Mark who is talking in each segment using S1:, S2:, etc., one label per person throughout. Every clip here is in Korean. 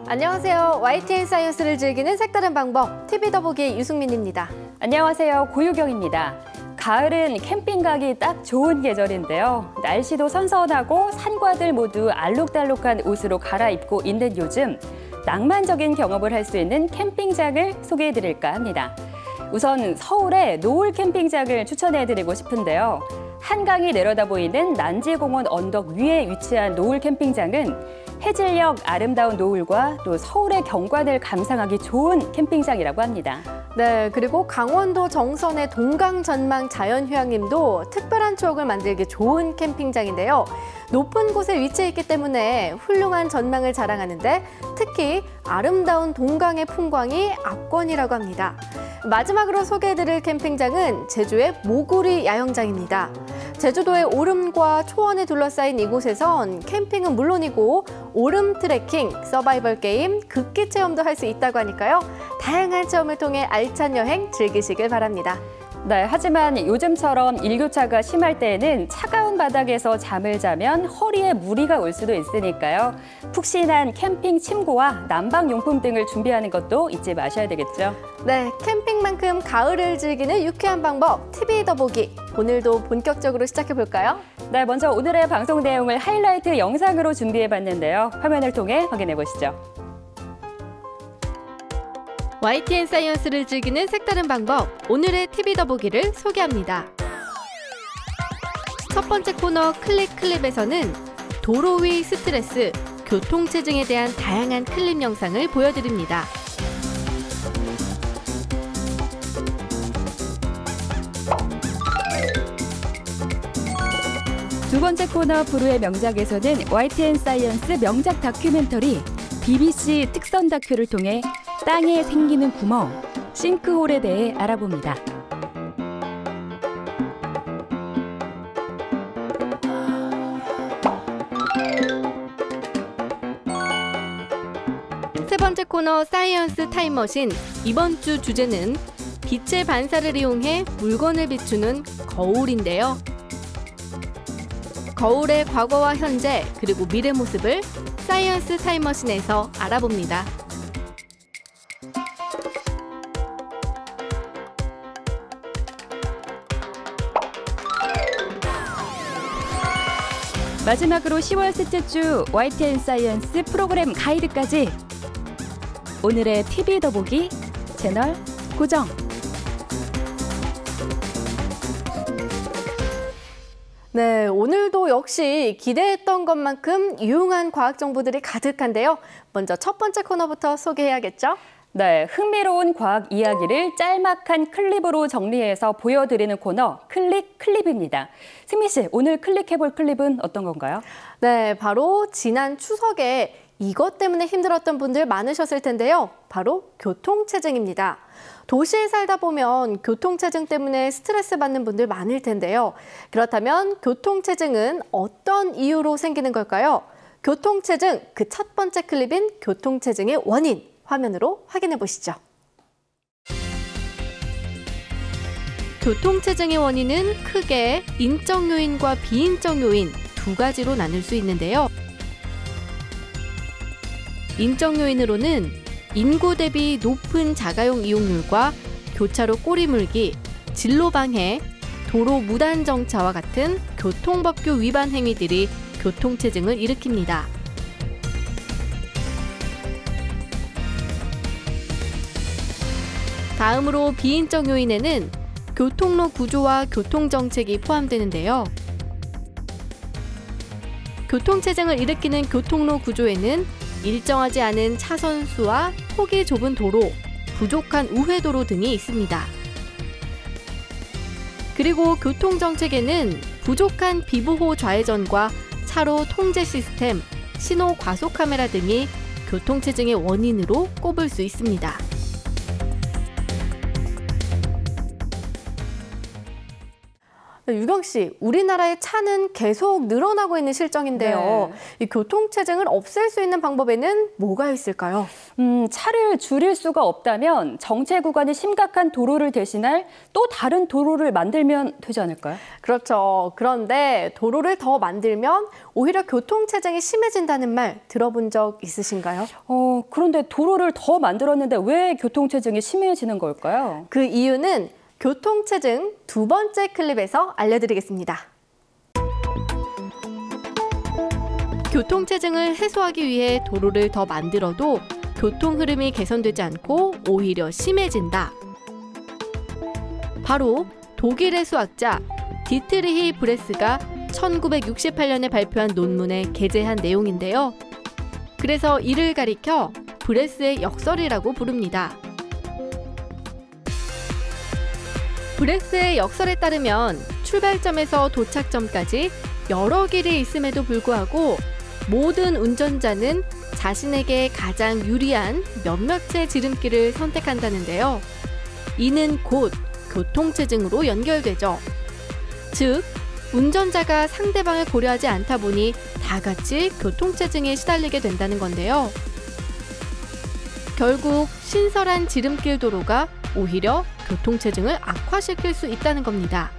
S1: 안녕하세요. YTN 사이언스를 즐기는 색다른 방법, TV 더보기 유승민입니다.
S2: 안녕하세요. 고유경입니다. 가을은 캠핑 가기 딱 좋은 계절인데요. 날씨도 선선하고 산과들 모두 알록달록한 옷으로 갈아입고 있는 요즘, 낭만적인 경험을 할 수 있는 캠핑장을 소개해드릴까 합니다. 우선 서울의 노을 캠핑장을 추천해드리고 싶은데요. 한강이 내려다 보이는 난지공원 언덕 위에 위치한 노을 캠핑장은 해질녘 아름다운 노을과 또 서울의 경관을 감상하기 좋은 캠핑장이라고 합니다.
S1: 네, 그리고 강원도 정선의 동강전망 자연휴양림도 특별한 추억을 만들기 좋은 캠핑장인데요. 높은 곳에 위치해 있기 때문에 훌륭한 전망을 자랑하는데 특히 아름다운 동강의 풍광이 압권이라고 합니다. 마지막으로 소개해드릴 캠핑장은 제주의 모구리 야영장입니다. 제주도의 오름과 초원에 둘러싸인 이곳에선 캠핑은 물론이고 오름 트레킹, 서바이벌 게임, 극기 체험도 할 수 있다고 하니까요. 다양한 체험을 통해 알찬 여행 즐기시길 바랍니다.
S2: 네, 하지만 요즘처럼 일교차가 심할 때에는 차가운 바닥에서 잠을 자면 허리에 무리가 올 수도 있으니까요. 푹신한 캠핑 침구와 난방용품 등을 준비하는 것도 잊지 마셔야 되겠죠.
S1: 네, 캠핑만큼 가을을 즐기는 유쾌한 방법, TV 더보기. 오늘도 본격적으로 시작해볼까요?
S2: 네, 먼저 오늘의 방송 내용을 하이라이트 영상으로 준비해봤는데요. 화면을 통해 확인해보시죠.
S1: YTN 사이언스를 즐기는 색다른 방법, 오늘의 TV 더보기를 소개합니다. 첫 번째 코너 클릭클립에서는 도로 위 스트레스, 교통체증에 대한 다양한 클립 영상을 보여드립니다.
S2: 두 번째 코너 부르의 명작에서는 YTN 사이언스 명작 다큐멘터리 BBC 특선 다큐를 통해 땅에 생기는 구멍, 싱크홀에 대해 알아봅니다.
S1: 세 번째 코너 사이언스 타임머신, 이번 주 주제는 빛의 반사를 이용해 물건을 비추는 거울인데요. 거울의 과거와 현재, 그리고 미래 모습을 사이언스 타임머신에서 알아봅니다.
S2: 마지막으로 10월 셋째 주 YTN 사이언스 프로그램 가이드까지. 오늘의 TV 더보기 채널 고정.
S1: 네, 오늘도 역시 기대했던 것만큼 유용한 과학 정보들이 가득한데요. 먼저 첫 번째 코너부터 소개해야겠죠?
S2: 네, 흥미로운 과학 이야기를 짤막한 클립으로 정리해서 보여드리는 코너 클릭입니다. 승민 씨, 오늘 클릭해볼 클립은 어떤 건가요?
S1: 네, 바로 지난 추석에 이것 때문에 힘들었던 분들 많으셨을 텐데요. 바로 교통체증입니다. 도시에 살다 보면 교통체증 때문에 스트레스 받는 분들 많을 텐데요. 그렇다면 교통체증은 어떤 이유로 생기는 걸까요? 교통체증, 그 첫 번째 클립인 교통체증의 원인, 화면으로 확인해 보시죠. 교통체증의 원인은 크게 인적 요인과 비인적 요인 두 가지로 나눌 수 있는데요. 인적 요인으로는 인구 대비 높은 자가용 이용률과 교차로 꼬리물기, 진로 방해, 도로 무단 정차와 같은 교통법규 위반 행위들이 교통체증을 일으킵니다. 다음으로 비인적 요인에는 교통로 구조와 교통정책이 포함되는데요. 교통체증을 일으키는 교통로 구조에는 일정하지 않은 차선 수와 폭이 좁은 도로, 부족한 우회도로 등이 있습니다. 그리고 교통정책에는 부족한 비보호 좌회전과 차로 통제 시스템, 신호 과속 카메라 등이 교통체증의 원인으로 꼽을 수 있습니다. 유경 씨, 우리나라의 차는 계속 늘어나고 있는 실정인데요.
S2: 네.
S1: 이 교통체증을 없앨 수 있는 방법에는 뭐가 있을까요?
S2: 차를 줄일 수가 없다면 정체 구간이 심각한 도로를 대신할 또 다른 도로를 만들면 되지 않을까요?
S1: 그렇죠. 그런데 도로를 더 만들면 오히려 교통체증이 심해진다는 말 들어본 적 있으신가요?
S2: 그런데 도로를 더 만들었는데 왜 교통체증이 심해지는 걸까요?
S1: 그 이유는 교통체증 두 번째 클립에서 알려드리겠습니다. 교통체증을 해소하기 위해 도로를 더 만들어도 교통 흐름이 개선되지 않고 오히려 심해진다. 바로 독일의 수학자 디트리히 브레스가 1968년에 발표한 논문에 게재한 내용인데요. 그래서 이를 가리켜 브레스의 역설이라고 부릅니다. 브레스의 역설에 따르면 출발점에서 도착점까지 여러 길이 있음에도 불구하고 모든 운전자는 자신에게 가장 유리한 몇몇의 지름길을 선택한다는데요. 이는 곧 교통체증으로 연결되죠. 즉, 운전자가 상대방을 고려하지 않다 보니 다 같이 교통체증에 시달리게 된다는 건데요. 결국 신설한 지름길 도로가 오히려 교통체증을 악화시킬 수 있다는 겁니다.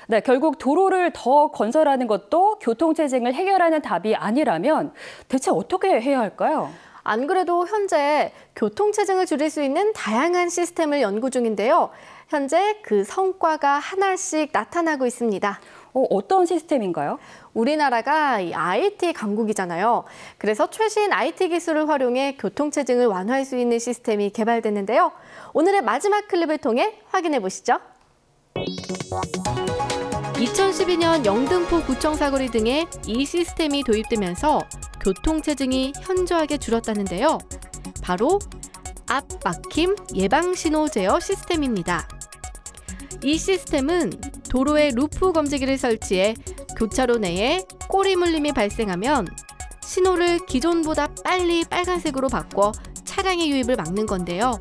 S2: 네, 결국 도로를 더 건설하는 것도 교통체증을 해결하는 답이 아니라면 대체 어떻게 해야 할까요?
S1: 안 그래도 현재 교통체증을 줄일 수 있는 다양한 시스템을 연구 중인데요. 현재 그 성과가 하나씩 나타나고 있습니다.
S2: 어떤 시스템인가요?
S1: 우리나라가 IT 강국이잖아요. 그래서 최신 IT 기술을 활용해 교통체증을 완화할 수 있는 시스템이 개발됐는데요. 오늘의 마지막 클립을 통해 확인해 보시죠. 2012년 영등포 구청 사거리 등에 이 시스템이 도입되면서 교통체증이 현저하게 줄었다는데요. 바로 앞막힘 예방신호 제어 시스템입니다. 이 시스템은 도로에 루프 검지기를 설치해 교차로 내에 꼬리 물림이 발생하면 신호를 기존보다 빨리 빨간색으로 바꿔 차량의 유입을 막는 건데요.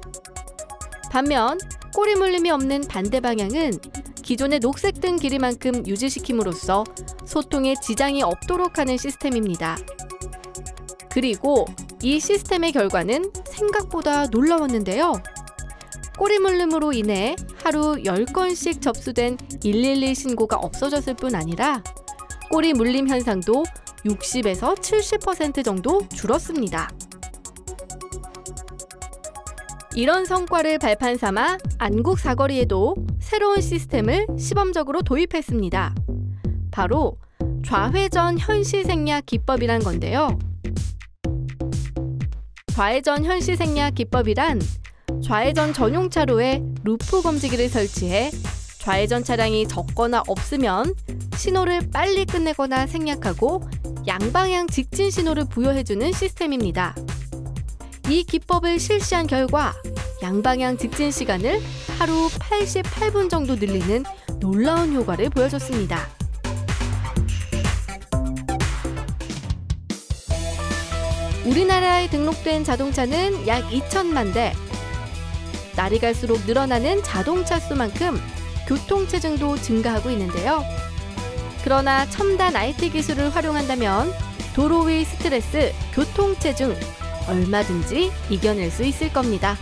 S1: 반면 꼬리 물림이 없는 반대 방향은 기존의 녹색등 길이만큼 유지시킴으로써 소통에 지장이 없도록 하는 시스템입니다. 그리고 이 시스템의 결과는 생각보다 놀라웠는데요. 꼬리 물림으로 인해 하루 10건씩 접수된 112 신고가 없어졌을 뿐 아니라 꼬리 물림 현상도 60에서 70% 정도 줄었습니다. 이런 성과를 발판 삼아 안국 사거리에도 새로운 시스템을 시범적으로 도입했습니다. 바로 좌회전 현시생략 기법이란 건데요. 좌회전 현시생략 기법이란 좌회전 전용 차로에 루프 검지기를 설치해 좌회전 차량이 적거나 없으면 신호를 빨리 끝내거나 생략하고 양방향 직진 신호를 부여해주는 시스템입니다. 이 기법을 실시한 결과 양방향 직진 시간을 하루 88분 정도 늘리는 놀라운 효과를 보여줬습니다. 우리나라에 등록된 자동차는 약 2천만 대. 날이 갈수록 늘어나는 자동차 수만큼 교통체증도 증가하고 있는데요. 그러나 첨단 IT 기술을 활용한다면 도로 위 스트레스, 교통체증 얼마든지 이겨낼 수 있을 겁니다.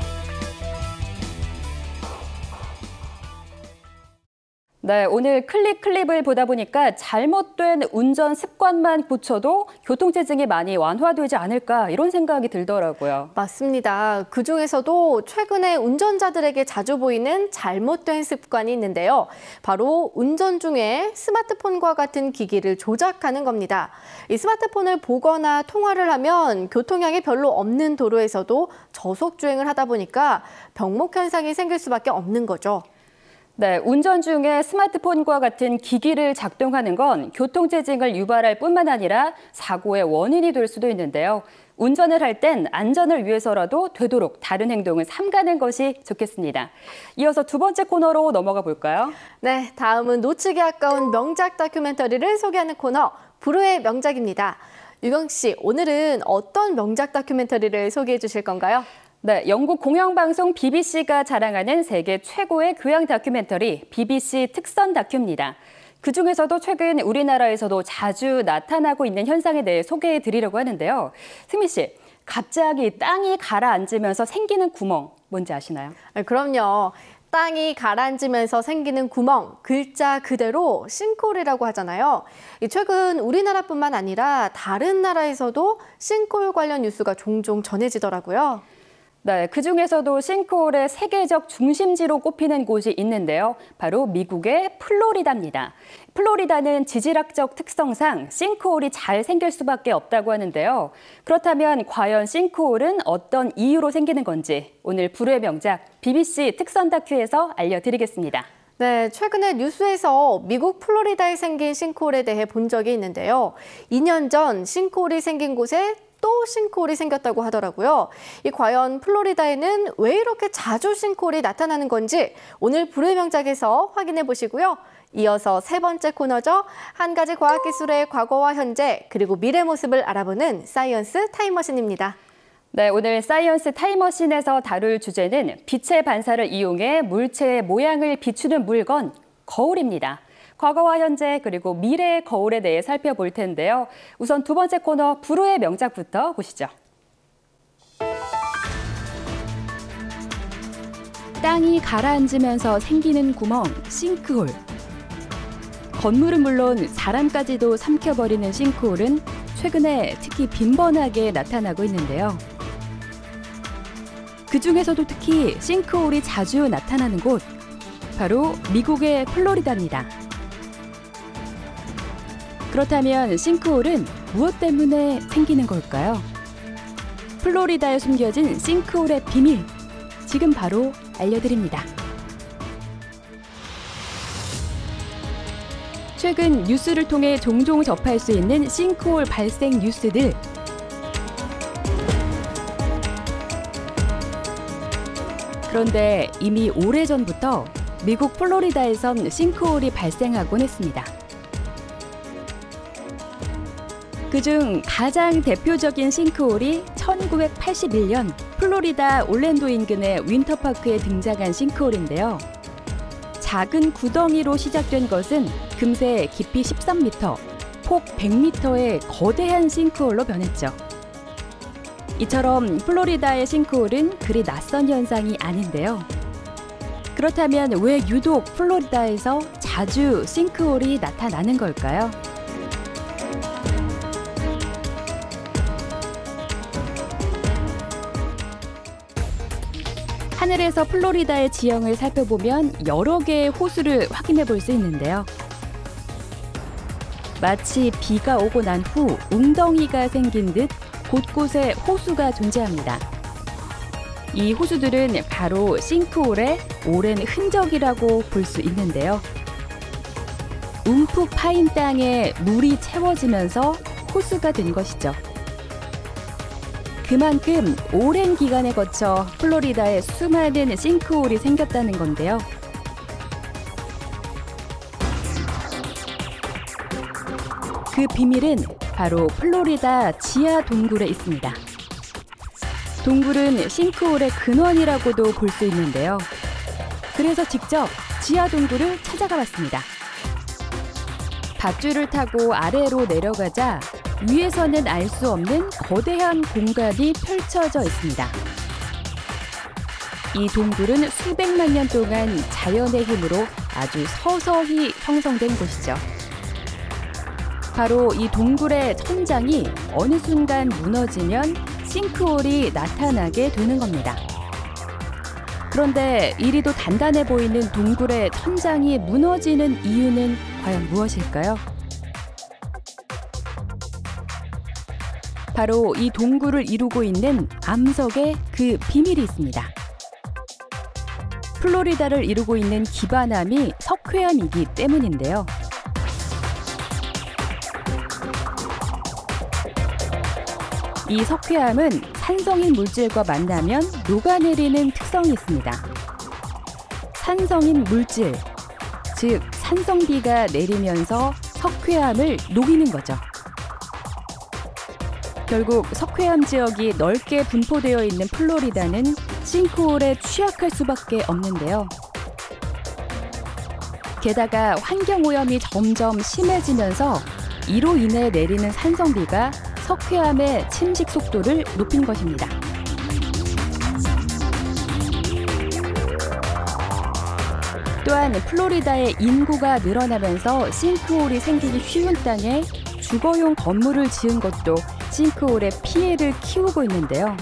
S2: 네, 오늘 클립을 보다 보니까 잘못된 운전 습관만 고쳐도 교통체증이 많이 완화되지 않을까 이런 생각이 들더라고요.
S1: 맞습니다. 그중에서도 최근에 운전자들에게 자주 보이는 잘못된 습관이 있는데요. 바로 운전 중에 스마트폰과 같은 기기를 조작하는 겁니다. 이 스마트폰을 보거나 통화를 하면 교통량이 별로 없는 도로에서도 저속주행을 하다 보니까 병목 현상이 생길 수밖에 없는 거죠.
S2: 네, 운전 중에 스마트폰과 같은 기기를 작동하는 건 교통체증을 유발할 뿐만 아니라 사고의 원인이 될 수도 있는데요. 운전을 할 땐 안전을 위해서라도 되도록 다른 행동을 삼가는 것이 좋겠습니다. 이어서 두 번째 코너로 넘어가 볼까요?
S1: 네, 다음은 놓치기 아까운 명작 다큐멘터리를 소개하는 코너, 불후의 명작입니다. 유경 씨, 오늘은 어떤 명작 다큐멘터리를 소개해 주실 건가요?
S2: 네, 영국 공영방송 BBC가 자랑하는 세계 최고의 교양 다큐멘터리 BBC 특선 다큐입니다. 그중에서도 최근 우리나라에서도 자주 나타나고 있는 현상에 대해 소개해 드리려고 하는데요. 승미 씨, 갑자기 땅이 가라앉으면서 생기는 구멍, 뭔지 아시나요?
S1: 그럼요. 땅이 가라앉으면서 생기는 구멍, 글자 그대로 싱크홀이라고 하잖아요. 최근 우리나라뿐만 아니라 다른 나라에서도 싱크홀 관련 뉴스가 종종 전해지더라고요.
S2: 네, 그중에서도 싱크홀의 세계적 중심지로 꼽히는 곳이 있는데요. 바로 미국의 플로리다입니다. 플로리다는 지질학적 특성상 싱크홀이 잘 생길 수밖에 없다고 하는데요. 그렇다면 과연 싱크홀은 어떤 이유로 생기는 건지 오늘 불후의 명작 BBC 특선 다큐에서 알려드리겠습니다.
S1: 네, 최근에 뉴스에서 미국 플로리다에 생긴 싱크홀에 대해 본 적이 있는데요. 2년 전 싱크홀이 생긴 곳에 또 싱크홀이 생겼다고 하더라고요. 과연 플로리다에는 왜 이렇게 자주 싱크홀이 나타나는 건지 오늘 불후의 명작에서 확인해 보시고요. 이어서 세 번째 코너죠. 한 가지 과학기술의 과거와 현재 그리고 미래 모습을 알아보는 사이언스 타임머신입니다.
S2: 네, 오늘 사이언스 타임머신에서 다룰 주제는 빛의 반사를 이용해 물체의 모양을 비추는 물건, 거울입니다. 과거와 현재 그리고 미래의 거울에 대해 살펴볼 텐데요. 우선 두 번째 코너 불후의 명작부터 보시죠. 땅이 가라앉으면서 생기는 구멍, 싱크홀. 건물은 물론 사람까지도 삼켜버리는 싱크홀은 최근에 특히 빈번하게 나타나고 있는데요. 그중에서도 특히 싱크홀이 자주 나타나는 곳, 바로 미국의 플로리다입니다. 그렇다면 싱크홀은 무엇 때문에 생기는 걸까요? 플로리다에 숨겨진 싱크홀의 비밀, 지금 바로 알려드립니다. 최근 뉴스를 통해 종종 접할 수 있는 싱크홀 발생 뉴스들. 그런데 이미 오래전부터 미국 플로리다에선 싱크홀이 발생하곤 했습니다. 그중 가장 대표적인 싱크홀이 1981년 플로리다 올랜도 인근의 윈터파크에 등장한 싱크홀인데요. 작은 구덩이로 시작된 것은 금세 깊이 13m, 폭 100m의 거대한 싱크홀로 변했죠. 이처럼 플로리다의 싱크홀은 그리 낯선 현상이 아닌데요. 그렇다면 왜 유독 플로리다에서 자주 싱크홀이 나타나는 걸까요? 하늘에서 플로리다의 지형을 살펴보면 여러 개의 호수를 확인해 볼 수 있는데요. 마치 비가 오고 난 후 웅덩이가 생긴 듯 곳곳에 호수가 존재합니다. 이 호수들은 바로 싱크홀의 오랜 흔적이라고 볼 수 있는데요. 움푹 파인 땅에 물이 채워지면서 호수가 된 것이죠. 그만큼 오랜 기간에 거쳐 플로리다에 수많은 싱크홀이 생겼다는 건데요. 그 비밀은 바로 플로리다 지하 동굴에 있습니다. 동굴은 싱크홀의 근원이라고도 볼 수 있는데요. 그래서 직접 지하 동굴을 찾아가 봤습니다. 밧줄을 타고 아래로 내려가자 위에서는 알 수 없는 거대한 공간이 펼쳐져 있습니다. 이 동굴은 수백만 년 동안 자연의 힘으로 아주 서서히 형성된 곳이죠. 바로 이 동굴의 천장이 어느 순간 무너지면 싱크홀이 나타나게 되는 겁니다. 그런데 이리도 단단해 보이는 동굴의 천장이 무너지는 이유는 과연 무엇일까요? 바로 이 동굴을 이루고 있는 암석에 그 비밀이 있습니다. 플로리다를 이루고 있는 기반암이 석회암이기 때문인데요. 이 석회암은 산성인 물질과 만나면 녹아내리는 특성이 있습니다. 산성인 물질, 즉 산성비가 내리면서 석회암을 녹이는 거죠. 결국 석회암 지역이 넓게 분포되어 있는 플로리다는 싱크홀에 취약할 수밖에 없는데요. 게다가 환경오염이 점점 심해지면서 이로 인해 내리는 산성비가 석회암의 침식 속도를 높인 것입니다. 또한 플로리다의 인구가 늘어나면서 싱크홀이 생기기 쉬운 땅에 주거용 건물을 지은 것도 싱크홀의 피해를 키우고 있는데요.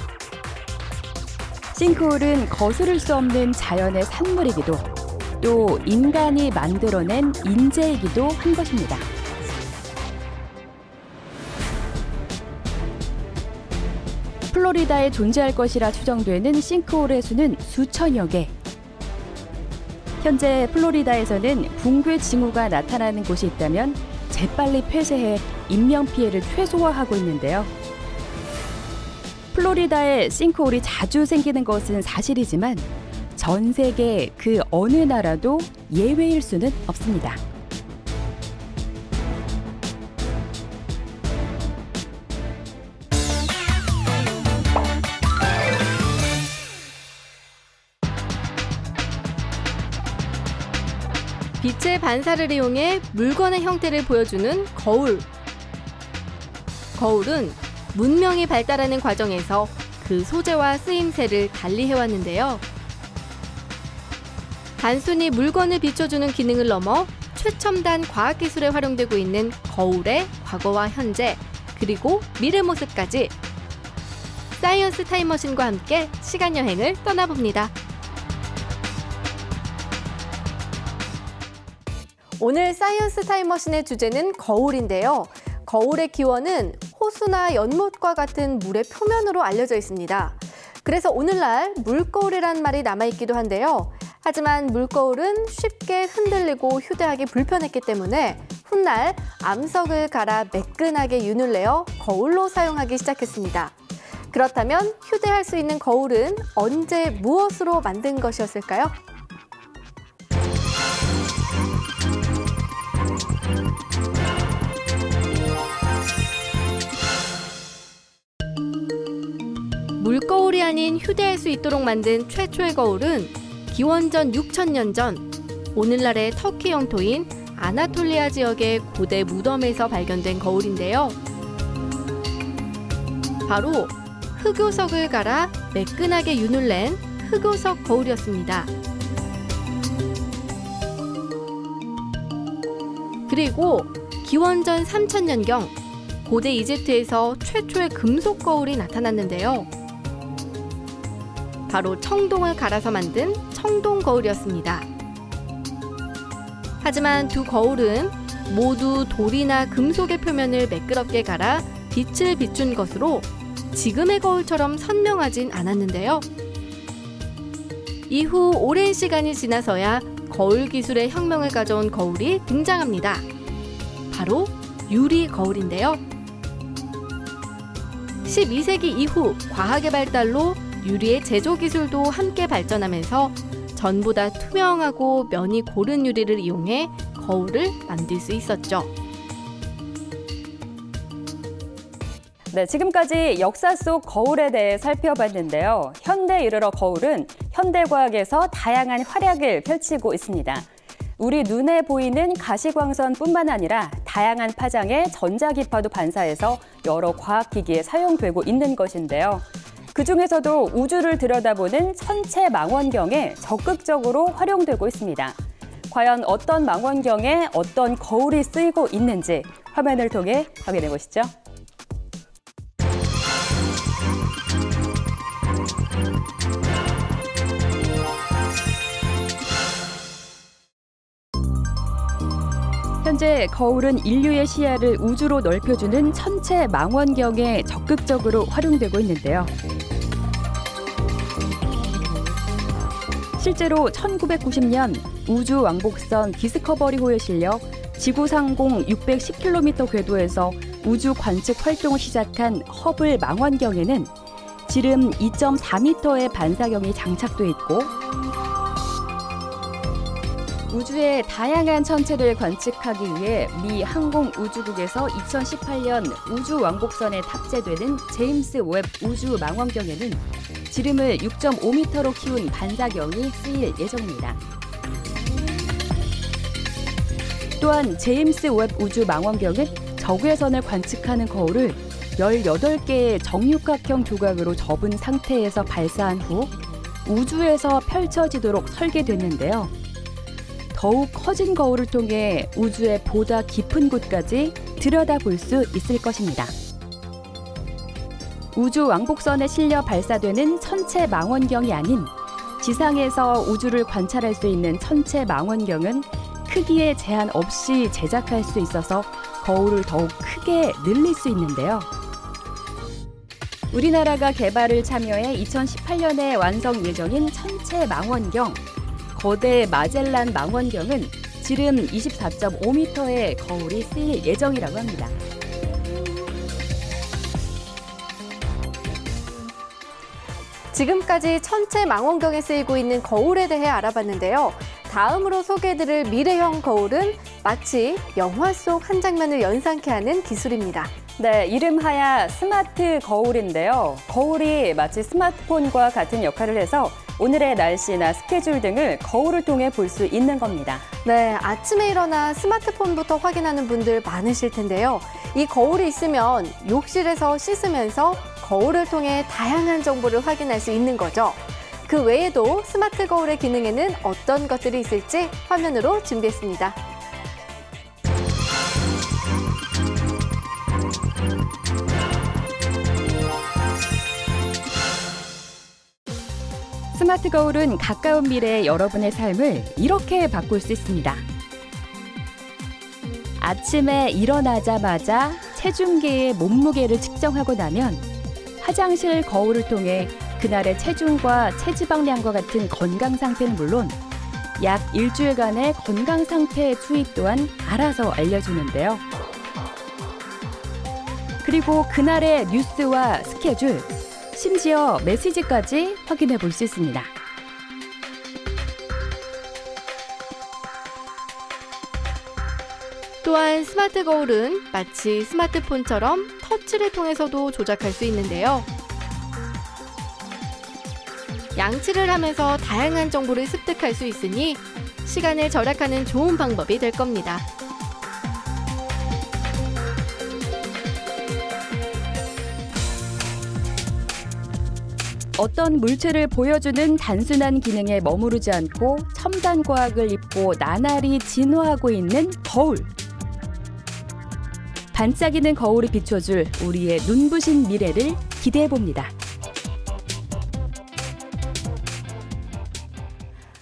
S2: 싱크홀은 거스를 수 없는 자연의 산물이기도 또 인간이 만들어낸 인재이기도 한 것입니다. 플로리다에 존재할 것이라 추정되는 싱크홀의 수는 수천여 개. 현재 플로리다에서는 붕괴 징후가 나타나는 곳이 있다면 재빨리 폐쇄해 인명피해를 최소화하고 있는데요. 플로리다에 싱크홀이 자주 생기는 것은 사실이지만 전 세계 그 어느 나라도 예외일 수는 없습니다.
S1: 빛의 반사를 이용해 물건의 형태를 보여주는 거울. 거울은 문명이 발달하는 과정에서 그 소재와 쓰임새를 달리 해왔는데요. 단순히 물건을 비춰주는 기능을 넘어 최첨단 과학기술에 활용되고 있는 거울의 과거와 현재, 그리고 미래 모습까지 사이언스 타임머신과 함께 시간여행을 떠나봅니다. 오늘 사이언스 타임머신의 주제는 거울인데요. 거울의 기원은 호수나 연못과 같은 물의 표면으로 알려져 있습니다. 그래서 오늘날 물거울이란 말이 남아있기도 한데요. 하지만 물거울은 쉽게 흔들리고 휴대하기 불편했기 때문에 훗날 암석을 갈아 매끈하게 윤을 내어 거울로 사용하기 시작했습니다. 그렇다면 휴대할 수 있는 거울은 언제 무엇으로 만든 것이었을까요? 물거울이 아닌 휴대할 수 있도록 만든 최초의 거울은 기원전 6,000년 전 오늘날의 터키 영토인 아나톨리아 지역의 고대 무덤에서 발견된 거울인데요. 바로 흑요석을 갈아 매끈하게 윤을 낸 흑요석 거울이었습니다. 그리고 기원전 3,000년경 고대 이집트에서 최초의 금속 거울이 나타났는데요. 바로 청동을 갈아서 만든 청동 거울이었습니다. 하지만 두 거울은 모두 돌이나 금속의 표면을 매끄럽게 갈아 빛을 비춘 것으로 지금의 거울처럼 선명하진 않았는데요. 이후 오랜 시간이 지나서야 거울 기술의 혁명을 가져온 거울이 등장합니다. 바로 유리 거울인데요. 12세기 이후 과학의 발달로 유리의 제조 기술도 함께 발전하면서 전보다 투명하고 면이 고른 유리를 이용해 거울을 만들 수 있었죠.
S2: 네, 지금까지 역사 속 거울에 대해 살펴봤는데요. 현대에 이르러 거울은 현대과학에서 다양한 활약을 펼치고 있습니다. 우리 눈에 보이는 가시광선뿐만 아니라 다양한 파장의 전자기파도 반사해서 여러 과학기기에 사용되고 있는 것인데요. 그중에서도 우주를 들여다보는 천체 망원경에 적극적으로 활용되고 있습니다. 과연 어떤 망원경에 어떤 거울이 쓰이고 있는지 화면을 통해 확인해 보시죠. 현재 거울은 인류의 시야를 우주로 넓혀주는 천체 망원경에 적극적으로 활용되고 있는데요. 실제로 1990년 우주 왕복선 디스커버리호에 실려 지구 상공 610km 궤도에서 우주 관측 활동을 시작한 허블 망원경에는 지름 2.4m의 반사경이 장착돼 있고 우주의 다양한 천체를 관측하기 위해 미 항공우주국에서 2018년 우주 왕복선에 탑재되는 제임스 웹 우주 망원경에는 지름을 6.5m로 키운 반사경이 쓰일 예정입니다. 또한 제임스 웹 우주 망원경은 적외선을 관측하는 거울을 18개의 정육각형 조각으로 접은 상태에서 발사한 후 우주에서 펼쳐지도록 설계됐는데요. 더욱 커진 거울을 통해 우주의 보다 깊은 곳까지 들여다볼 수 있을 것입니다. 우주 왕복선에 실려 발사되는 천체 망원경이 아닌 지상에서 우주를 관찰할 수 있는 천체 망원경은 크기에 제한 없이 제작할 수 있어서 거울을 더욱 크게 늘릴 수 있는데요. 우리나라가 개발을 참여해 2018년에 완성 예정인 천체 망원경, 거대 마젤란 망원경은 지름 24.5m의 거울이 쓰일 예정이라고 합니다.
S1: 지금까지 천체 망원경에 쓰이고 있는 거울에 대해 알아봤는데요. 다음으로 소개해드릴 미래형 거울은 마치 영화 속 한 장면을 연상케 하는 기술입니다.
S2: 네, 이름하야 스마트 거울인데요. 거울이 마치 스마트폰과 같은 역할을 해서 오늘의 날씨나 스케줄 등을 거울을 통해 볼 수 있는 겁니다.
S1: 네, 아침에 일어나 스마트폰부터 확인하는 분들 많으실 텐데요. 이 거울이 있으면 욕실에서 씻으면서 거울을 통해 다양한 정보를 확인할 수 있는 거죠. 그 외에도 스마트 거울의 기능에는 어떤 것들이 있을지 화면으로 준비했습니다.
S2: 스마트 거울은 가까운 미래의 여러분의 삶을 이렇게 바꿀 수 있습니다. 아침에 일어나자마자 체중계의 몸무게를 측정하고 나면 화장실 거울을 통해 그날의 체중과 체지방량과 같은 건강 상태는 물론 약 일주일간의 건강 상태의 추이 또한 알아서 알려주는데요. 그리고 그날의 뉴스와 스케줄, 심지어 메시지까지 확인해 볼 수 있습니다.
S1: 또한 스마트 거울은 마치 스마트폰처럼 터치를 통해서도 조작할 수 있는데요. 양치를 하면서 다양한 정보를 습득할 수 있으니 시간을 절약하는 좋은 방법이 될 겁니다.
S2: 어떤 물체를 보여주는 단순한 기능에 머무르지 않고 첨단 과학을 입고 나날이 진화하고 있는 거울. 반짝이는 거울이 비춰줄 우리의 눈부신 미래를 기대해봅니다.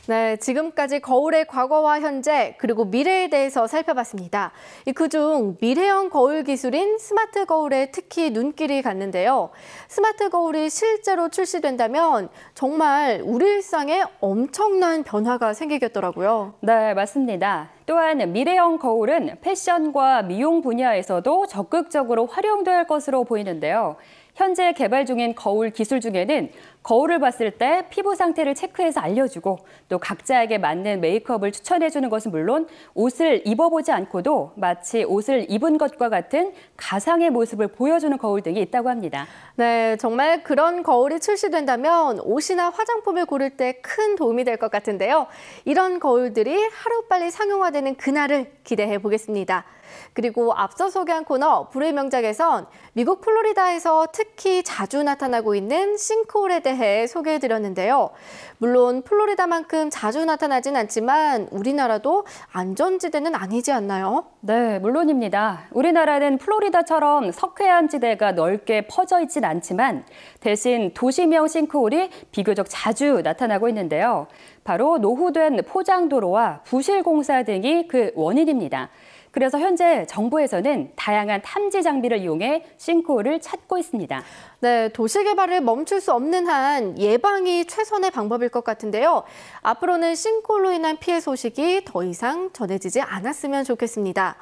S1: 네, 지금까지 거울의 과거와 현재 그리고 미래에 대해서 살펴봤습니다. 그중 미래형 거울 기술인 스마트 거울에 특히 눈길이 갔는데요. 스마트 거울이 실제로 출시된다면 정말 우리 일상에 엄청난 변화가 생기겠더라고요.
S2: 네, 맞습니다. 또한 미래형 거울은 패션과 미용 분야에서도 적극적으로 활용될 것으로 보이는데요. 현재 개발 중인 거울 기술 중에는 거울을 봤을 때 피부 상태를 체크해서 알려주고 또 각자에게 맞는 메이크업을 추천해주는 것은 물론 옷을 입어보지 않고도 마치 옷을 입은 것과 같은 가상의 모습을 보여주는 거울 등이 있다고 합니다.
S1: 네, 정말 그런 거울이 출시된다면 옷이나 화장품을 고를 때 큰 도움이 될 것 같은데요. 이런 거울들이 하루빨리 상용화되는 그날을 기대해 보겠습니다. 그리고 앞서 소개한 코너 불의 명작에선 미국 플로리다에서 특히 자주 나타나고 있는 싱크홀에 대해 소개해드렸는데요. 물론 플로리다만큼 자주 나타나진 않지만 우리나라도 안전지대는 아니지 않나요?
S2: 네, 물론입니다. 우리나라는 플로리다처럼 석회암 지대가 넓게 퍼져 있진 않지만 대신 도시명 싱크홀이 비교적 자주 나타나고 있는데요. 바로 노후된 포장도로와 부실공사 등이 그 원인입니다. 그래서 현재 정부에서는 다양한 탐지 장비를 이용해 싱크홀을 찾고 있습니다.
S1: 네, 도시 개발을 멈출 수 없는 한 예방이 최선의 방법일 것 같은데요. 앞으로는 싱크홀로 인한 피해 소식이 더 이상 전해지지 않았으면 좋겠습니다.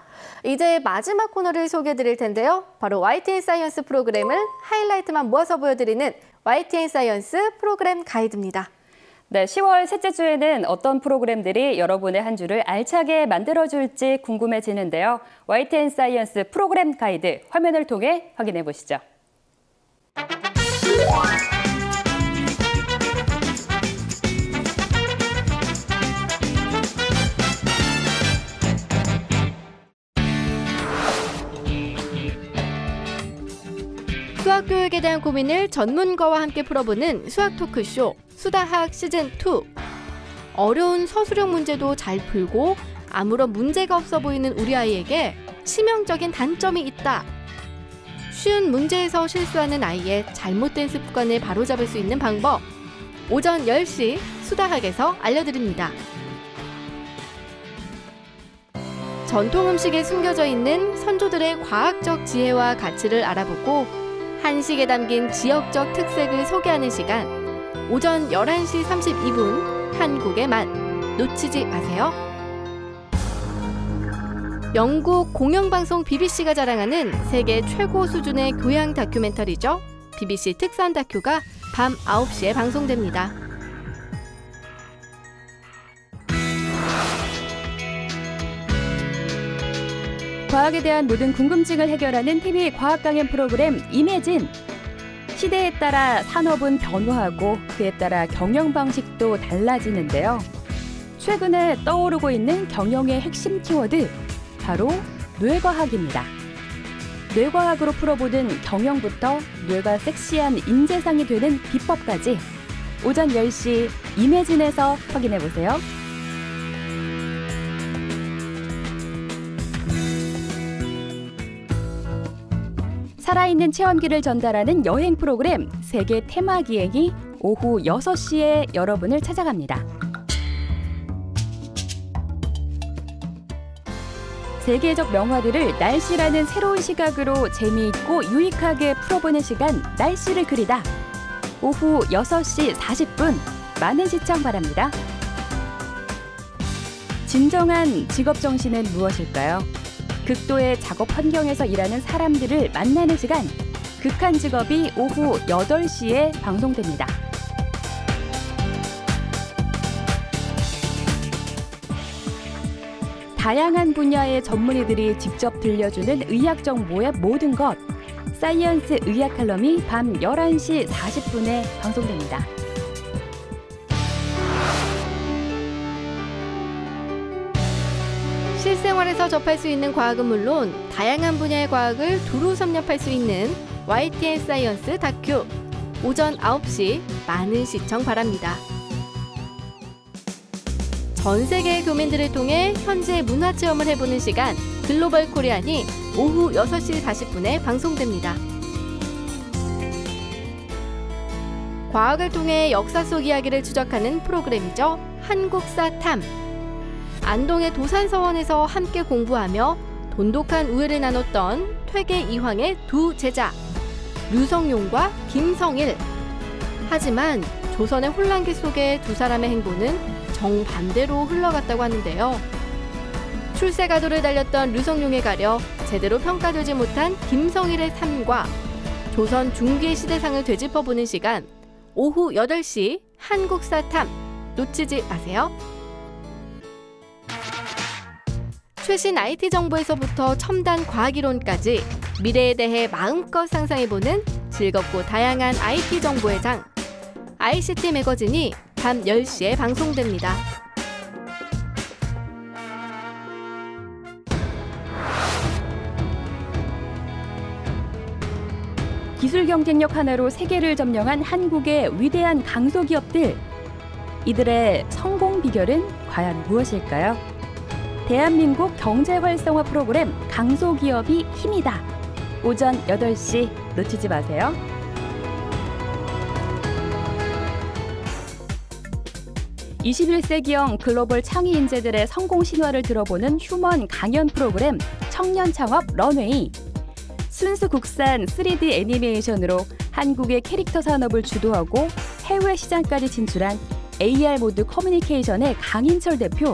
S1: 이제 마지막 코너를 소개해드릴 텐데요. 바로 YTN 사이언스 프로그램을 하이라이트만 모아서 보여드리는 YTN 사이언스 프로그램 가이드입니다.
S2: 네, 10월 셋째 주에는 어떤 프로그램들이 여러분의 한 주를 알차게 만들어줄지 궁금해지는데요. YTN 사이언스 프로그램 가이드 화면을 통해 확인해 보시죠.
S1: 수학 교육에 대한 고민을 전문가와 함께 풀어보는 수학 토크쇼 수다학 시즌2. 어려운 서술형 문제도 잘 풀고 아무런 문제가 없어 보이는 우리 아이에게 치명적인 단점이 있다. 쉬운 문제에서 실수하는 아이의 잘못된 습관을 바로잡을 수 있는 방법. 오전 10시 수다학에서 알려드립니다. 전통 음식에 숨겨져 있는 선조들의 과학적 지혜와 가치를 알아보고 한식에 담긴 지역적 특색을 소개하는 시간. 오전 11시 32분 한국의 맛. 놓치지 마세요. 영국 공영방송 BBC가 자랑하는 세계 최고 수준의 교양 다큐멘터리죠. BBC 특선 다큐가 밤 9시에 방송됩니다.
S2: 과학에 대한 모든 궁금증을 해결하는 TV 과학 강연 프로그램 이매진. 시대에 따라 산업은 변화하고 그에 따라 경영 방식도 달라지는데요. 최근에 떠오르고 있는 경영의 핵심 키워드, 바로 뇌과학입니다. 뇌과학으로 풀어보는 경영부터 뇌가 섹시한 인재상이 되는 비법까지 오전 10시 이매진에서 확인해보세요. 살아있는 체험기를 전달하는 여행 프로그램 세계 테마기행이 오후 6시에 여러분을 찾아갑니다. 세계적 명화들을 날씨라는 새로운 시각으로 재미있고 유익하게 풀어보는 시간, 날씨를 그리다. 오후 6시 40분, 많은 시청 바랍니다. 진정한 직업정신은 무엇일까요? 극도의 작업 환경에서 일하는 사람들을 만나는 시간, 극한 직업이 오후 8시에 방송됩니다. 다양한 분야의 전문의들이 직접 들려주는 의학 정보의 모든 것, 사이언스 의학 칼럼이 밤 11시 40분에 방송됩니다.
S1: 실생활에서 접할 수 있는 과학은 물론 다양한 분야의 과학을 두루 섭렵할 수 있는 YTN 사이언스 다큐. 오전 9시 많은 시청 바랍니다. 전 세계의 교민들을 통해 현지의 문화 체험을 해보는 시간, 글로벌 코리안이 오후 6시 40분에 방송됩니다. 과학을 통해 역사 속 이야기를 추적하는 프로그램이죠. 한국사 탐. 안동의 도산서원에서 함께 공부하며 돈독한 우애를 나눴던 퇴계 이황의 두 제자, 류성룡과 김성일. 하지만 조선의 혼란기 속에 두 사람의 행보는 정반대로 흘러갔다고 하는데요. 출세가도를 달렸던 류성룡에 가려 제대로 평가되지 못한 김성일의 삶과 조선 중기의 시대상을 되짚어보는 시간, 오후 8시 한국사 탐. 놓치지 마세요. 최신 IT 정보에서부터 첨단 과학이론까지 미래에 대해 마음껏 상상해보는 즐겁고 다양한 IT 정보의 장, ICT 매거진이 밤 10시에 방송됩니다.
S2: 기술 경쟁력 하나로 세계를 점령한 한국의 위대한 강소기업들. 이들의 성공 비결은 과연 무엇일까요? 대한민국 경제 활성화 프로그램 강소기업이 힘이다. 오전 8시 놓치지 마세요. (21세기형) 글로벌 창의 인재들의 성공 신화를 들어보는 휴먼 강연 프로그램 청년 창업 런웨이. 순수 국산 3D 애니메이션으로 한국의 캐릭터 산업을 주도하고 해외 시장까지 진출한 AR 모드 커뮤니케이션의 강인철 대표.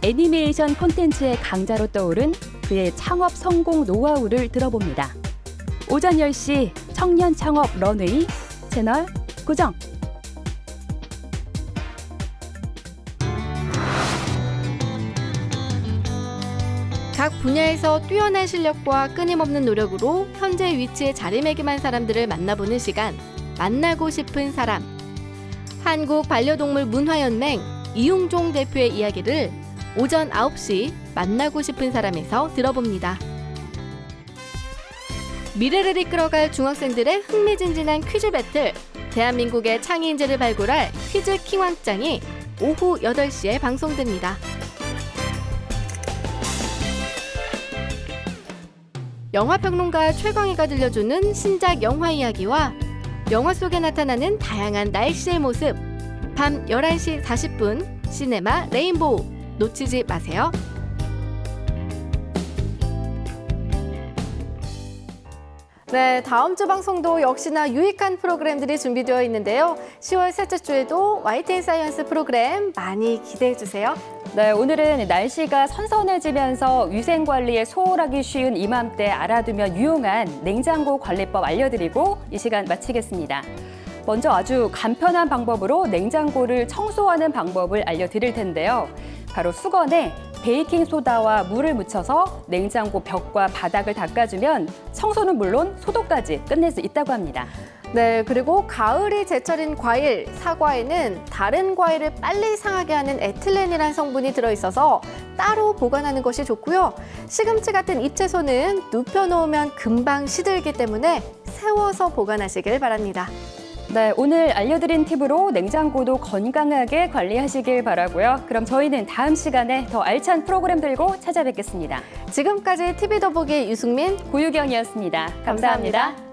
S2: 애니메이션 콘텐츠의 강자로 떠오른 그의 창업 성공 노하우를 들어봅니다. 오전 10시 청년 창업 런웨이 채널 고정.
S1: 각 분야에서 뛰어난 실력과 끊임없는 노력으로 현재 위치에 자리매김한 사람들을 만나보는 시간, 만나고 싶은 사람. 한국 반려동물 문화연맹 이용종 대표의 이야기를 오전 9시 만나고 싶은 사람에서 들어봅니다. 미래를 이끌어갈 중학생들의 흥미진진한 퀴즈 배틀, 대한민국의 창의 인재를 발굴할 퀴즈 킹왕짱이 오후 8시에 방송됩니다. 영화평론가 최광희가 들려주는 신작 영화 이야기와 영화 속에 나타나는 다양한 날씨의 모습, 밤 11시 40분 시네마 레인보우 놓치지 마세요. 네, 다음 주 방송도 역시나 유익한 프로그램들이 준비되어 있는데요. 10월 셋째 주에도 YTN 사이언스 프로그램 많이 기대해 주세요.
S2: 네, 오늘은 날씨가 선선해지면서 위생관리에 소홀하기 쉬운 이맘때 알아두면 유용한 냉장고 관리법 알려드리고 이 시간 마치겠습니다. 먼저 아주 간편한 방법으로 냉장고를 청소하는 방법을 알려드릴 텐데요. 바로 수건에 베이킹소다와 물을 묻혀서 냉장고 벽과 바닥을 닦아주면 청소는 물론 소독까지 끝낼 수 있다고 합니다.
S1: 네, 그리고 가을이 제철인 과일, 사과에는 다른 과일을 빨리 상하게 하는 에틸렌이라는 성분이 들어있어서 따로 보관하는 것이 좋고요. 시금치 같은 잎채소는 눕혀놓으면 금방 시들기 때문에 세워서 보관하시길 바랍니다.
S2: 네, 오늘 알려드린 팁으로 냉장고도 건강하게 관리하시길 바라고요. 그럼 저희는 다음 시간에 더 알찬 프로그램 들고 찾아뵙겠습니다.
S1: 지금까지 TV 더보기 유승민,
S2: 고유경이었습니다. 감사합니다.